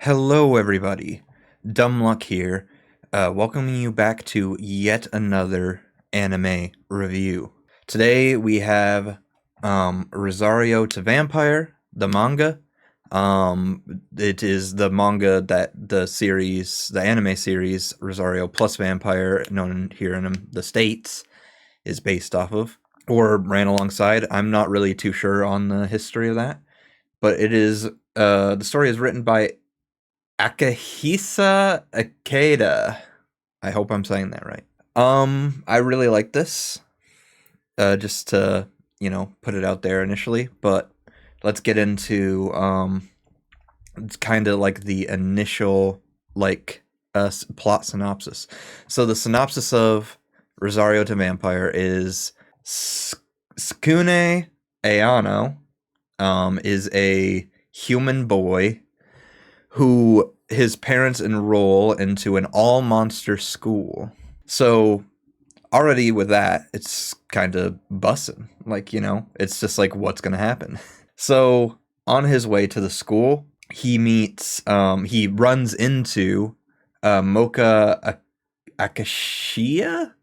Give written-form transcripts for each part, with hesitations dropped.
Hello, everybody. Dumb Luck here, welcoming you back to yet another anime review. Today we have Rosario to Vampire, the manga. It is the manga that the anime series Rosario+Vampire, known here in the States, is based off of, or ran alongside. I'm not really too sure on the history of that, but it is. The story is written by Akahisa Akeda. I hope I'm saying that right. I really like this. Just to, put it out there initially, but let's get into it's kind of like the initial plot synopsis. So the synopsis of Rosario to Vampire is Skune Ayano is a human boy who his parents enroll into an all-monster school. So already with that, it's kind of bussin'. It's just like, what's going to happen? So on his way to the school, he runs into Mocha Akashia?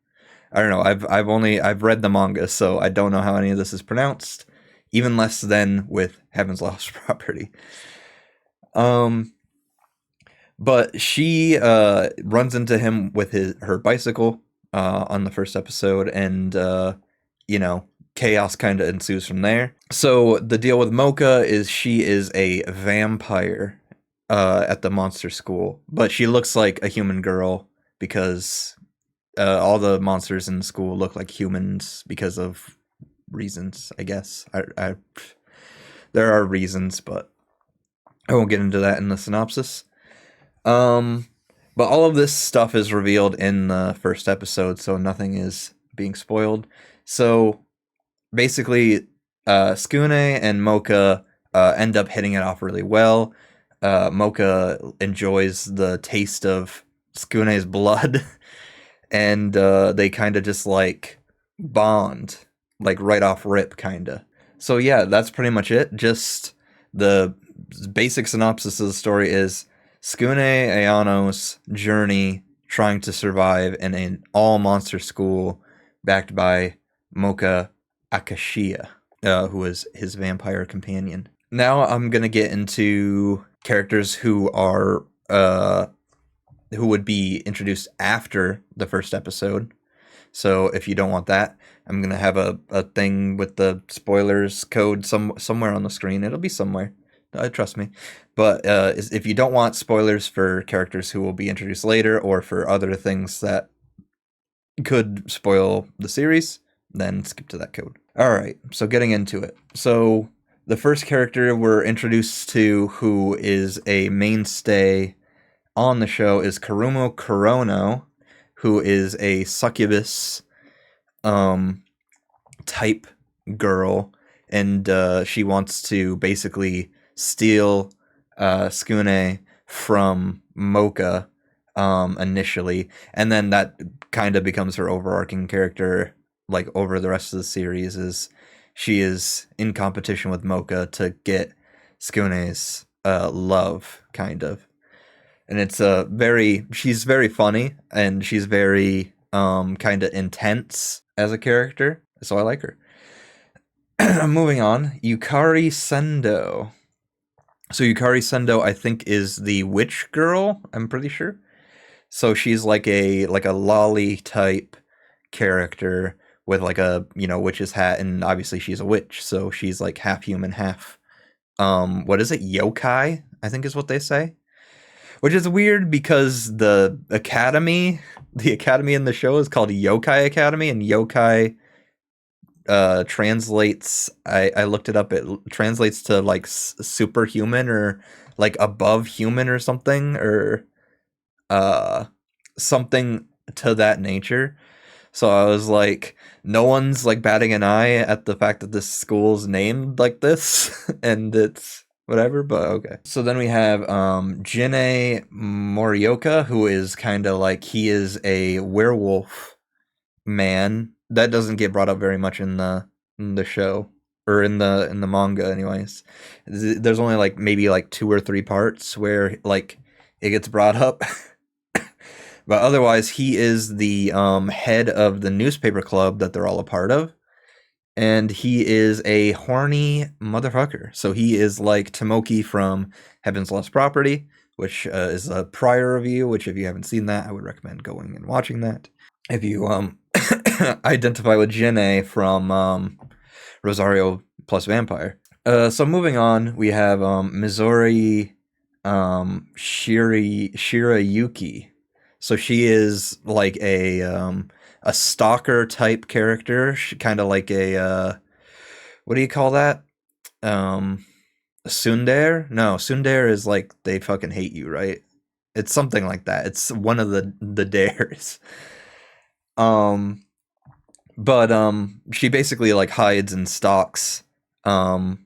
I don't know. I've read the manga, so I don't know how any of this is pronounced, even less than with Heaven's Lost Property. But she runs into him with her bicycle on the first episode, and chaos kind of ensues from there. So the deal with Mocha is she is a vampire at the monster school, but she looks like a human girl because all the monsters in the school look like humans because of reasons, I guess. There are reasons, but I won't get into that in the synopsis. But all of this stuff is revealed in the first episode, so nothing is being spoiled. So basically, Skune and Mocha end up hitting it off really well. Mocha enjoys the taste of Skune's blood, and they kind of just bond, right off rip, kind of. So yeah, that's pretty much it. Just the basic synopsis of the story is Skune Ayano's journey trying to survive in an all-monster school backed by Mocha Akashia, who is his vampire companion. Now I'm going to get into characters who would be introduced after the first episode. So if you don't want that, I'm going to have a thing with the spoilers code somewhere on the screen. It'll be somewhere. Trust me. But if you don't want spoilers for characters who will be introduced later or for other things that could spoil the series, then skip to that code. Alright, so getting into it. So the first character we're introduced to who is a mainstay on the show is Karumo Kurono, who is a succubus type girl, and she wants to basically steal Skune from Mocha initially, and then that kind of becomes her overarching character over the rest of the series. Is she is in competition with Mocha to get Skune's love, kind of. And it's she's very funny, and she's very kind of intense as a character, so I like her. Moving on, Yukari Sendo. So Yukari Sendo, I think, is the witch girl, I'm pretty sure. So she's like a lolly type character with a witch's hat, and obviously she's a witch, so she's half human, half what is it, yokai, I think is what they say. Which is weird because the academy in the show is called Yokai Academy, and yokai translates, I looked it up, it translates to superhuman or above human or something, or something to that nature. So I was like, no one's batting an eye at the fact that this school's named like this and it's whatever, but okay. So then we have Jinne Morioka, who is kind of he is a werewolf man. That doesn't get brought up very much in the show. or in the manga anyways. There's only like maybe like two or three parts where like it gets brought up. But otherwise he is the head of the newspaper club that they're all a part of, and he is a horny motherfucker. So he is like Tomoki from Heaven's Lost Property, which is a prior review, which if you haven't seen that, I would recommend going and watching that. If you identify with Jinne from Rosario+Vampire. So moving on, we have Mizori Shirayuki. So she is like a stalker type character, kind of like a what do you call that? Um, Tsundere? No, Tsundere is like they fucking hate you, right? It's something like that. It's one of the dares. Um, but she basically like hides and stalks um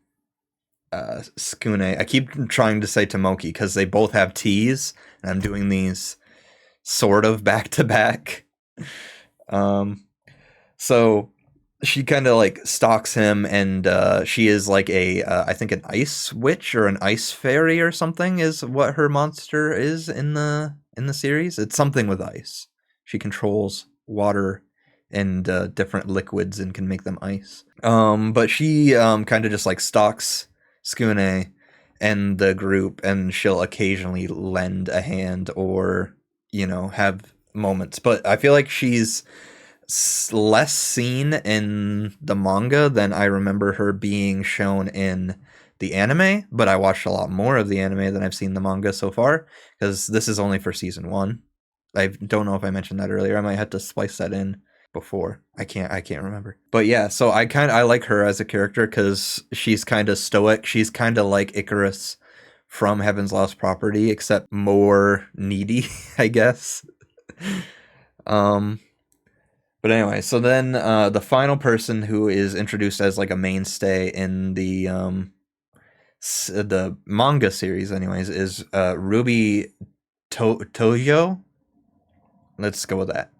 Skune. I keep trying to say Tomoki because they both have T's, and I'm doing these sort of back to back. Um, so she kind of like stalks him, and she is like a I think an ice witch or an ice fairy or something is what her monster is in the series. It's something with ice. She controls water and different liquids and can make them ice. But she kind of just like stalks Skune and the group, and she'll occasionally lend a hand or have moments. But I feel like she's less seen in the manga than I remember her being shown in the anime, but I watched a lot more of the anime than I've seen the manga so far, because this is only for season 1. I don't know if I mentioned that earlier. I might have to splice that in before. I can't remember. But yeah, so I like her as a character cuz she's kind of stoic. She's kind of like Icarus from Heaven's Lost Property, except more needy, I guess. Um but anyway, so then the final person who is introduced as like a mainstay in the manga series, anyways, is Ruby Tojo. Let's go with that.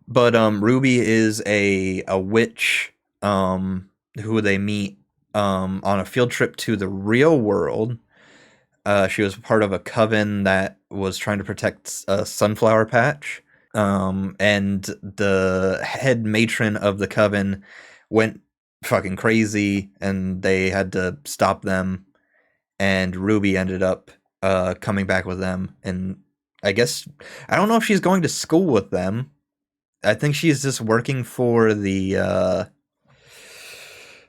But Ruby is a witch who they meet on a field trip to the real world. She was part of a coven that was trying to protect a sunflower patch. And the head matron of the coven went fucking crazy, and they had to stop them. And Ruby ended up coming back with them, and I guess I don't know if she's going to school with them. I think she's just working for the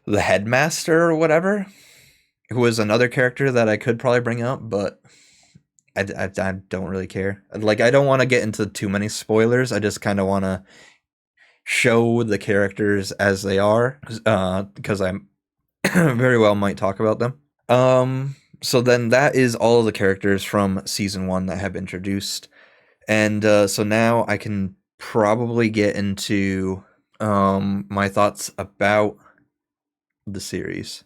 headmaster or whatever, who is another character that I could probably bring up, but I don't really care. Like, I don't want to get into too many spoilers. I just kind of want to show the characters as they are, because I very well might talk about them. So then that is all of the characters from season 1 that have been introduced, and so now I can probably get into my thoughts about the series.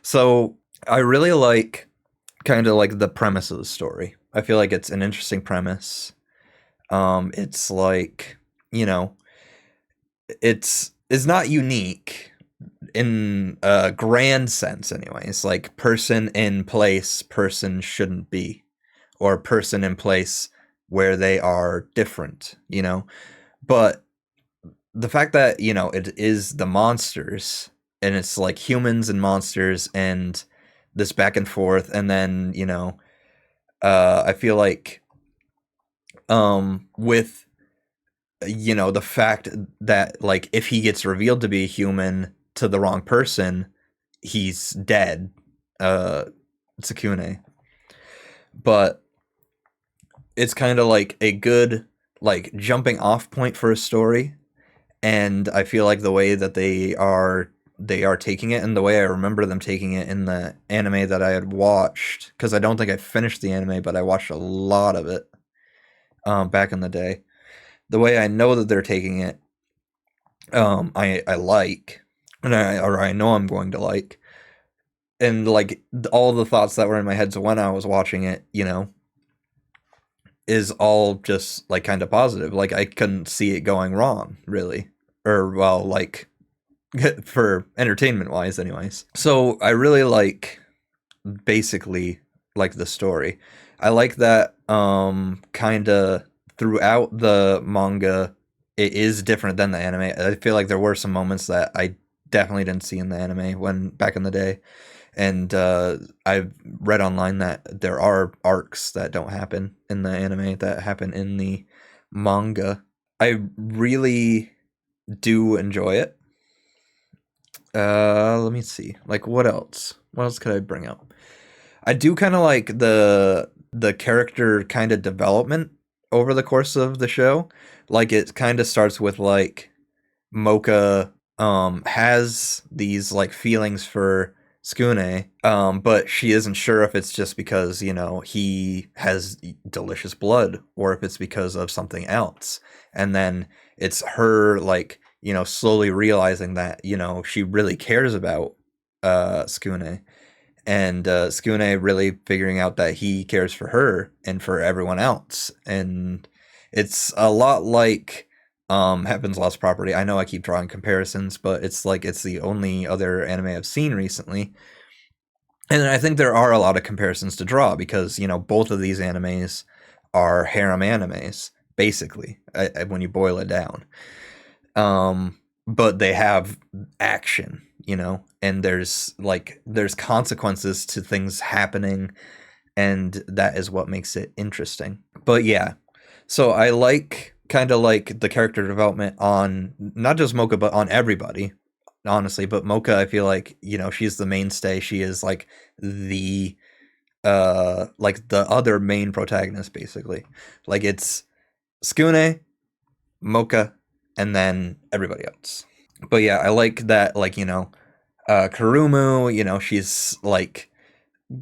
So I really like kind of like the premise of the story. I feel like it's an interesting premise. It's like, you know, it's not unique in a grand sense anyways. Like, person in place, person shouldn't be, or person in place where they are different. But the fact that, it is the monsters, and it's like humans and monsters, and this back and forth, and then I feel like with the fact that, like, if he gets revealed to be a human to the wrong person, he's dead. Tsukune. But it's kind of like a good, like, jumping off point for a story, and I feel like the way that they are taking it, and the way I remember them taking it in the anime that I had watched, because I don't think I finished the anime, but I watched a lot of it back in the day. The way I know that they're taking it, I like, or I know I'm going to like, and like all the thoughts that were in my head, so when I was watching it, is all just like kind of positive. Like, I couldn't see it going wrong, really, or well, like for entertainment wise anyways. So I really like, basically, like the story. I like that kind of throughout the manga it is different than the anime. I feel like there were some moments that I definitely didn't see in the anime when back in the day. And I've read online that there are arcs that don't happen in the anime that happen in the manga. I really do enjoy it. Let me see. Like, what else? What else could I bring up? I do kind of like the character kind of development over the course of the show. Like, it kind of starts with like Mocha has these like feelings for Skune, but she isn't sure if it's just because, he has delicious blood or if it's because of something else. And then it's her like, slowly realizing that, she really cares about Skune, and Skune really figuring out that he cares for her and for everyone else. And it's a lot like Heaven's Lost Property. I know I keep drawing comparisons, but it's like it's the only other anime I've seen recently. And I think there are a lot of comparisons to draw because, both of these animes are harem animes, basically, when you boil it down. But they have action, and there's consequences to things happening, and that is what makes it interesting. But yeah, so I like kind of like the character development on not just Mocha but on everybody, honestly. But Mocha, I feel like, she's the mainstay. She is the like the other main protagonist, basically. Like, it's Skune, Mocha, and then everybody else. But yeah, I like that, like, Kurumu, she's like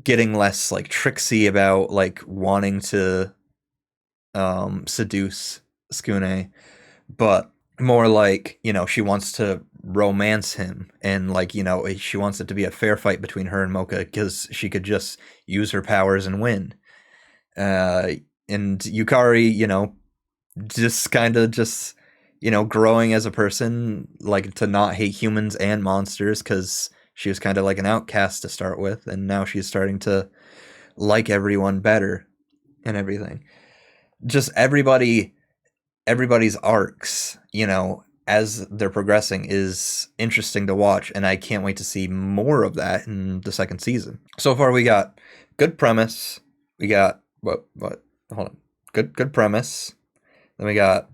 getting less like tricksy about like wanting to seduce Skune, but more like, she wants to romance him, and like, she wants it to be a fair fight between her and Mocha because she could just use her powers and win. And Yukari, just kind of just, growing as a person, like to not hate humans and monsters because she was kind of like an outcast to start with, and now she's starting to like everyone better and everything. Just everybody's arcs, as they're progressing is interesting to watch, and I can't wait to see more of that in the second season. So far we got good premise. We got what hold on. Good premise. Then we got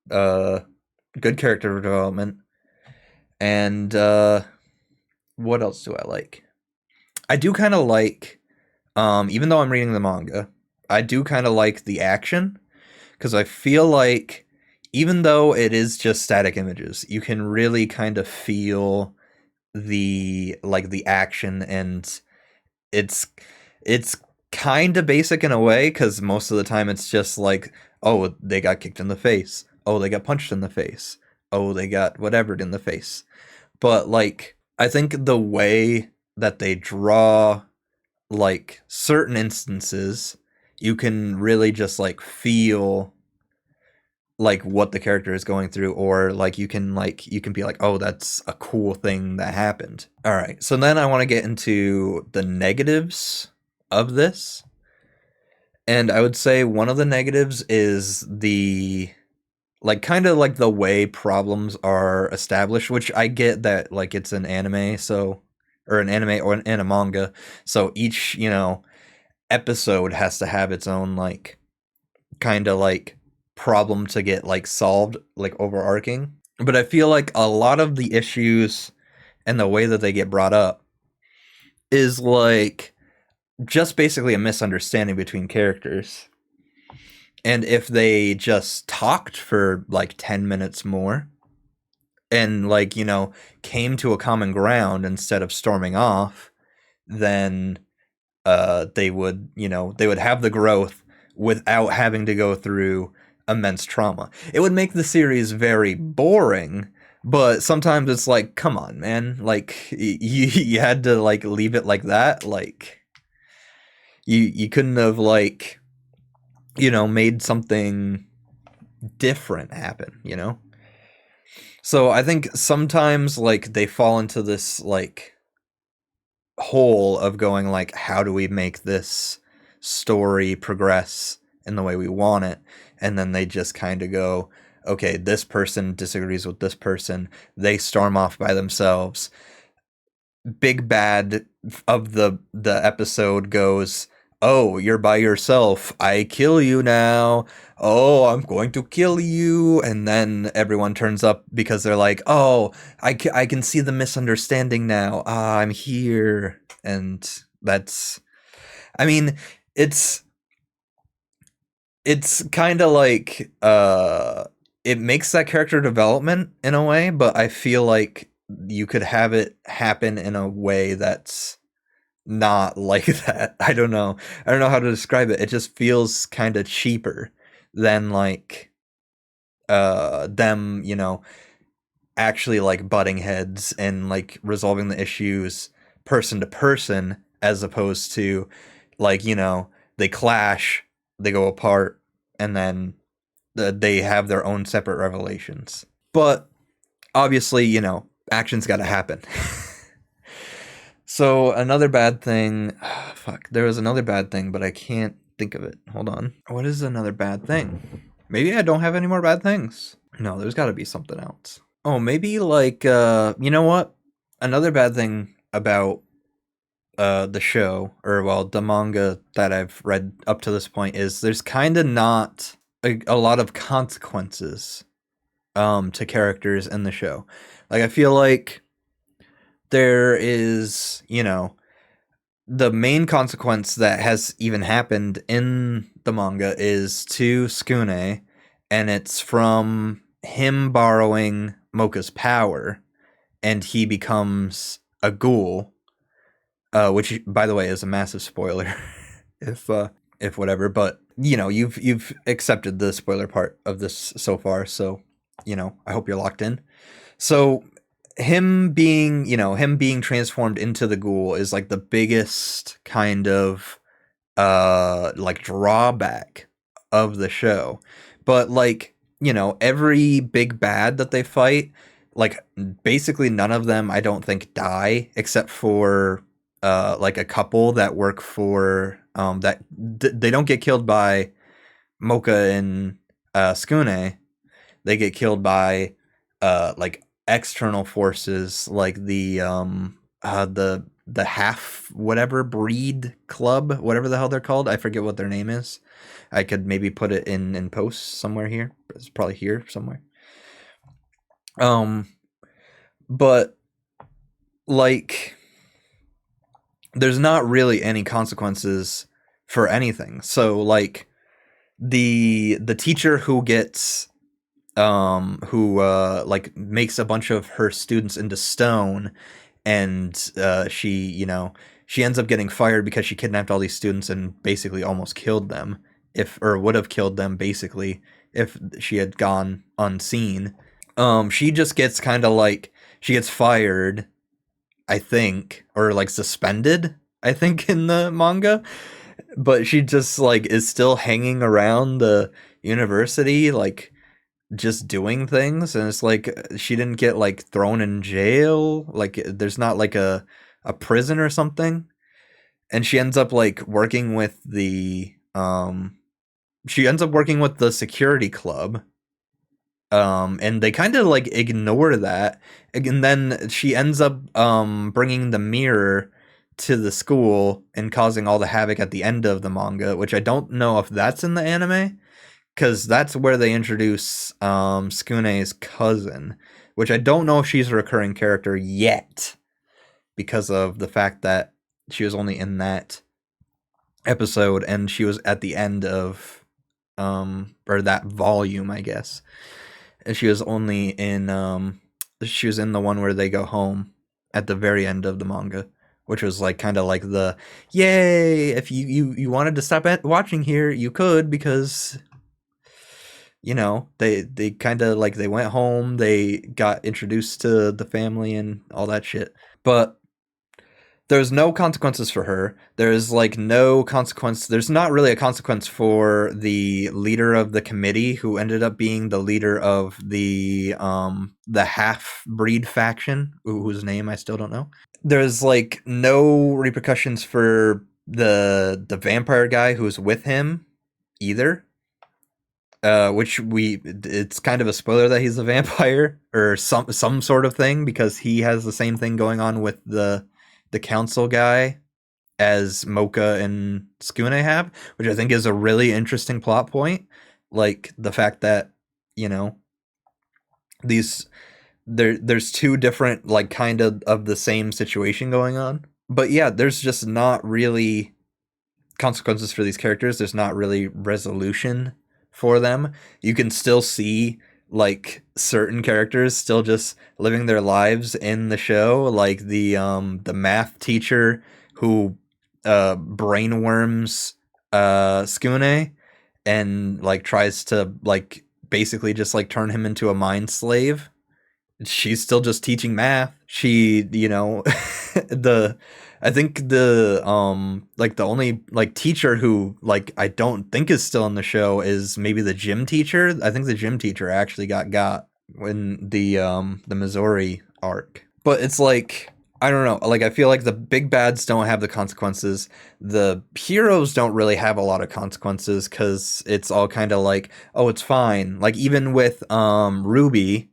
good character development. And what else do I like? I do kind of like, even though I'm reading the manga, I do kind of like the action, because I feel like even though it is just static images, you can really kind of feel the action, and it's kind of basic in a way, because most of the time it's just like, oh, they got kicked in the face, oh, they got punched in the face, oh, they got whatever in the face. But like, I think the way that they draw like certain instances, you can really just like feel like what the character is going through, or like you can be like, oh, that's a cool thing that happened. All right, so then I want to get into the negatives of this, and I would say one of the negatives is the like kind of like the way problems are established, which I get that like it's an anime, so, or an anime or an manga, so each, episode has to have its own like kind of like problem to get like solved, like overarching. But I feel like a lot of the issues and the way that they get brought up is like just basically a misunderstanding between characters. And if they just talked for like 10 minutes more and like, came to a common ground instead of storming off, then they would, they would have the growth without having to go through immense trauma. It would make the series very boring, but sometimes it's like, come on, man, like you had to like leave it like that. Like you couldn't have like, made something different happen, So I think sometimes like they fall into this like hole of going like, how do we make this story progress in the way we want it? And then they just kind of go, okay, this person disagrees with this person. They storm off by themselves. Big bad of the episode goes, oh, you're by yourself, I kill you now, oh, I'm going to kill you. And then everyone turns up because they're like, oh, I can see the misunderstanding now, I'm here. And that's, I mean, it's it's kind of like it makes that character development in a way, but I feel like you could have it happen in a way that's not like that. I don't know how to describe it. It just feels kind of cheaper than like them, actually like butting heads and like resolving the issues person to person, as opposed to like, they clash, they go apart, and then they have their own separate revelations. But obviously, action's got to happen. So another bad thing, fuck, there was another bad thing, but I can't think of it. Hold on. What is another bad thing? Maybe I don't have any more bad things. No, there's got to be something else. Oh, maybe like you know what? Another bad thing about the show, or well, the manga that I've read up to this point, is there's kind of not a lot of consequences to characters in the show. Like I feel like there is, the main consequence that has even happened in the manga is to Skune, and it's from him borrowing Mocha's power, and he becomes a ghoul, which, by the way, is a massive spoiler, if whatever. But you've accepted the spoiler part of this so far, so I hope you're locked in. So him being transformed into the ghoul is like the biggest kind of like drawback of the show. But like, every big bad that they fight, like basically none of them I don't think die, except for like a couple that work for they don't get killed by Mocha and Skune. They get killed by like external forces, like the half whatever breed club, whatever the hell they're called. I forget what their name is. I could maybe put it in post somewhere here. It's probably here somewhere. But like there's not really any consequences for anything. So like the teacher who gets who like makes a bunch of her students into stone, and she ends up getting fired because she kidnapped all these students and basically almost killed them, if or would have killed them basically if she had gone unseen. She just gets kind of like, she gets fired, I think, or like suspended, I think, in the manga, but she just like is still hanging around the university, like just doing things. And it's like she didn't get like thrown in jail, like there's not like a prison or something. And she ends up like working with the security club, and they kind of like ignore that, and then she ends up bringing the mirror to the school and causing all the havoc at the end of the manga, which I don't know if that's in the anime, because that's where they introduce Skune's cousin, which I don't know if she's a recurring character yet, because of the fact that she was only in that episode, and she was at the end of or that volume, I guess. And she was only in she was in the one where they go home at the very end of the manga, which was like kind of like the yay, if you wanted to stop at watching here, you could, because they kind of like, they went home, they got introduced to the family and all that shit. But there's no consequences for her. There's like no consequence. There's not really a consequence for the leader of the committee, who ended up being the leader of the half breed faction, whose name I still don't know. There's like no repercussions for the vampire guy who's with him either. Which it's kind of a spoiler that he's a vampire or some sort of thing, because he has the same thing going on with the council guy as Mocha and Skune have, which I think is a really interesting plot point. Like the fact that, you know, these there's two different like kind of the same situation going on. But yeah, there's just not really consequences for these characters. There's not really resolution for them. You can still see like certain characters still just living their lives in the show, like the math teacher who brainworms Skune and like tries to like basically just like turn him into a mind slave. She's still just teaching math. She, the I think the only like teacher who like I don't think is still in the show is maybe the gym teacher. I think the gym teacher actually got in the Missouri arc. But it's like, I don't know, like I feel like the big bads don't have the consequences. The heroes don't really have a lot of consequences cuz it's all kind of like, oh, it's fine. Like even with Ruby,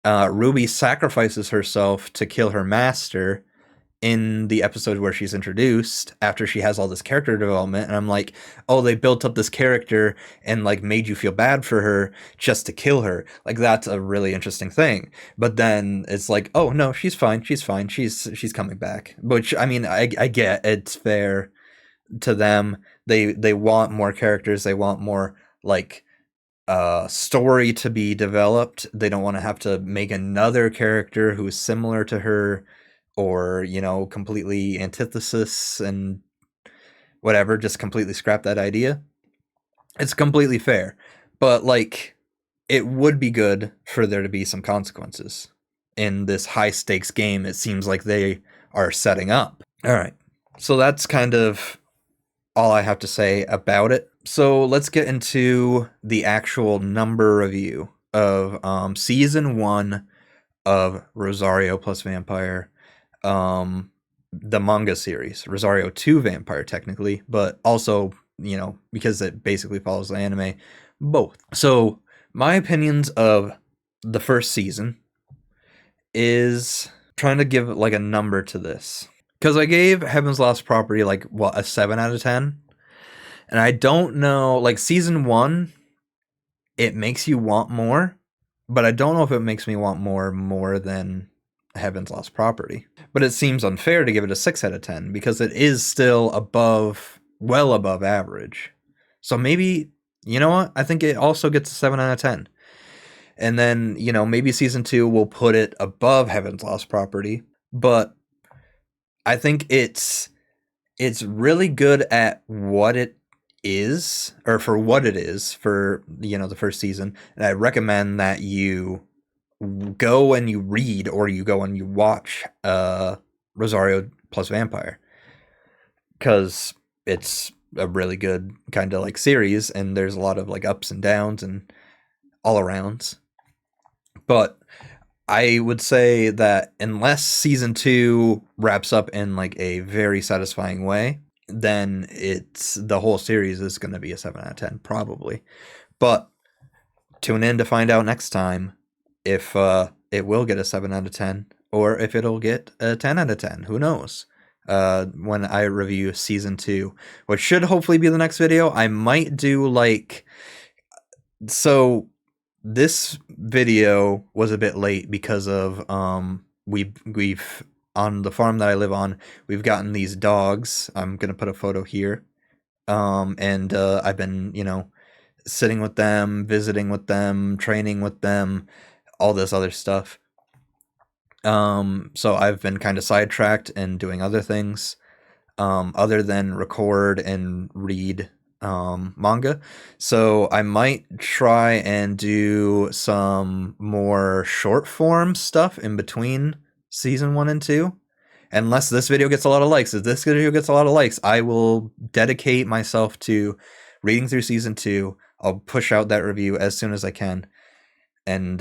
Ruby sacrifices herself to kill her master in the episode where she's introduced after she has all this character development, and I'm like, oh, they built up this character and like made you feel bad for her just to kill her. Like that's a really interesting thing. But then it's like, oh no, she's fine, she's coming back. Which I mean, I get it's fair to them. They want more characters, they want more like story to be developed. They don't want to have to make another character who's similar to her, or completely antithesis and whatever, just completely scrap that idea. It's completely fair, but like it would be good for there to be some consequences in this high stakes game it seems like they are setting up. All right, so that's kind of all I have to say about it. So let's get into the actual number review of season 1 of Rosario+Vampire, the manga series, Rosario To Vampire technically, but also, because it basically follows the anime, both. So my opinions of the first season is trying to give like a number to this, because I gave Heaven's Lost Property like a 7 out of 10, and I don't know, like season 1, it makes you want more, but I don't know if it makes me want more than Heaven's Lost Property. But it seems unfair to give it a 6 out of 10 because it is still well above average. So maybe, you know what? I think it also gets a 7 out of 10. And then, maybe season 2 will put it above Heaven's Lost Property. But I think it's really good at what it is, or for what it is, for the first season. And I recommend that you go and you read, or you go and you watch Rosario+Vampire, because it's a really good kind of like series, and there's a lot of like ups and downs and all arounds. But I would say that unless season 2 wraps up in like a very satisfying way, then the whole series is going to be a 7 out of 10 probably. But tune in to find out next time if it will get a 7 out of 10, or if it'll get a 10 out of 10. Who knows? When I review season 2, which should hopefully be the next video. I might do like, so this video was a bit late because of we've on the farm that I live on, we've gotten these dogs. I'm gonna put a photo here. And I've been, sitting with them, visiting with them, training with them, all this other stuff. So I've been kind of sidetracked and doing other things, other than record and read manga. So I might try and do some more short form stuff in between season 1 and 2, unless this video gets a lot of likes. If this video gets a lot of likes, I will dedicate myself to reading through season 2. I'll push out that review as soon as I can, and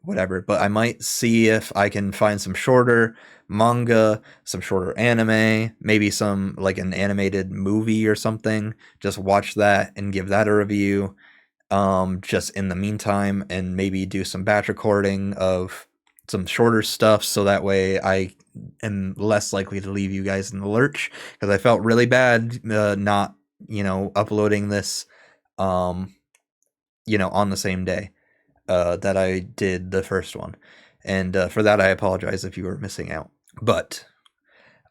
whatever. But I might see if I can find some shorter manga, some shorter anime, maybe some like an animated movie or something. Just watch that and give that a review. Just in the meantime, and maybe do some batch recording of some shorter stuff, so that way I am less likely to leave you guys in the lurch, because I felt really bad not, uploading this, on the same day that I did the first one. And for that, I apologize if you were missing out. But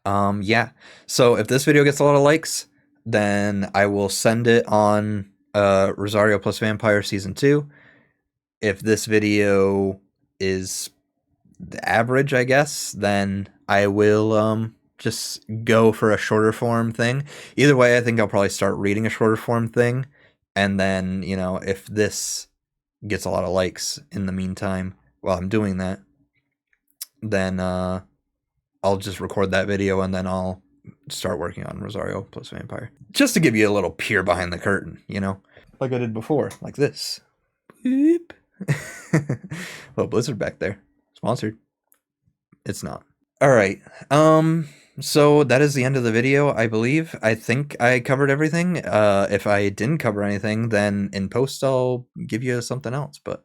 yeah, so if this video gets a lot of likes, then I will send it on Rosario+Vampire Season 2. If this video is the average, I guess, then I will just go for a shorter form thing. Either way, I think I'll probably start reading a shorter form thing. And then, if this gets a lot of likes in the meantime while I'm doing that, then I'll just record that video, and then I'll start working on Rosario+Vampire. Just to give you a little peer behind the curtain, like I did before, like this. Beep. Little blizzard back there. Sponsored. It's not. All right. So that is the end of the video, I believe. I think I covered everything. If I didn't cover anything, then in post I'll give you something else. But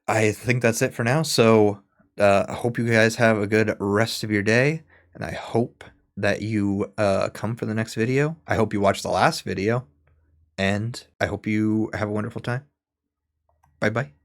I think that's it for now. So I hope you guys have a good rest of your day, and I hope that you come for the next video. I hope you watch the last video, and I hope you have a wonderful time. Bye-bye.